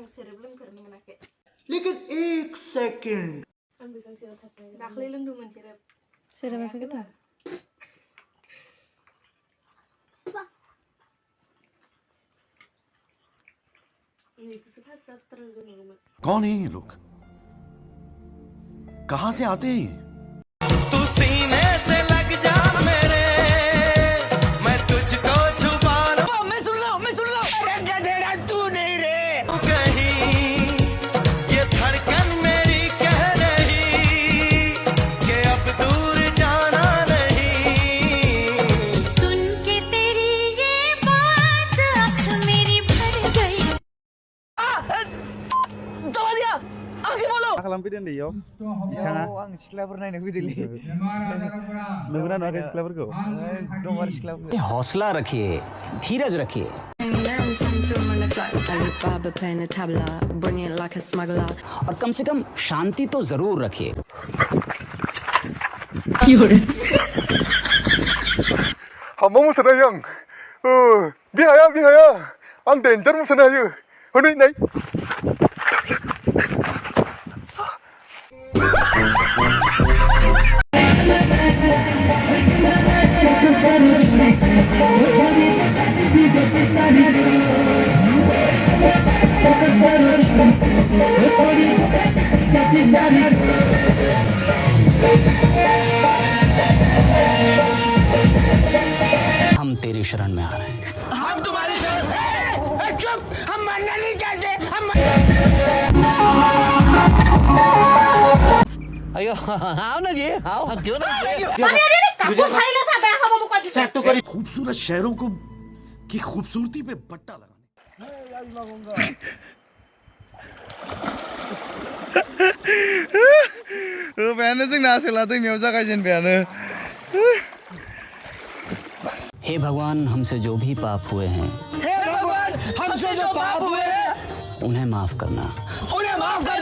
आं सेरेब लोंफेरनो मोनाखै लेकिन 1 सेकंड आं बेसेबांसो दाख्लै लोंदोंमोन सेरेबासो गोथाव कौन है ये लोग कहां से आते हैं ये तू सीने से लग जा मेरे मैं तुझको छुपा लूं मैं सुन रहा हूं अरे गधेड़ा तू नहीं रे कहीं ये धड़कन मेरी कह रही कि अब दूर जाना नहीं सुन के तेरी ये बात आँख मेरी भर गई दबा दिया आगे बोलो खालामफैदों दैयाव बिथाङा आं सिख्लाफोर नायनो फैदोंलै नुगोना नुवाखै सिख्लाफोरखौ दं आरो सिख्लाफोर हौसला रखिए धीरज रखिए Alibaba playing the tabla, bring it like a smuggler. और कम से कम शांति तो जरूर रखिए हामा मोसानो हायो आं बिहाया आं डेन्जार मोसानो हायो हनै नाय हम तेरी शरण में आ रहे हैं हम तुम्हारी शरण चुप हम मरना नहीं चाहते हम अयो आओ ना जी आओ क्यों ना खूबसूरत शहरों को की खूबसूरती पे बट्टा लगाने बेनो जोंना आसोला दैमायाव जागायजेनबायानो हे भगवान हमसे जो भी पाप हुए हैं हे भगवान हमसे जो पाप हुए हैं उन्हें माफ करना उन्हें माफ कर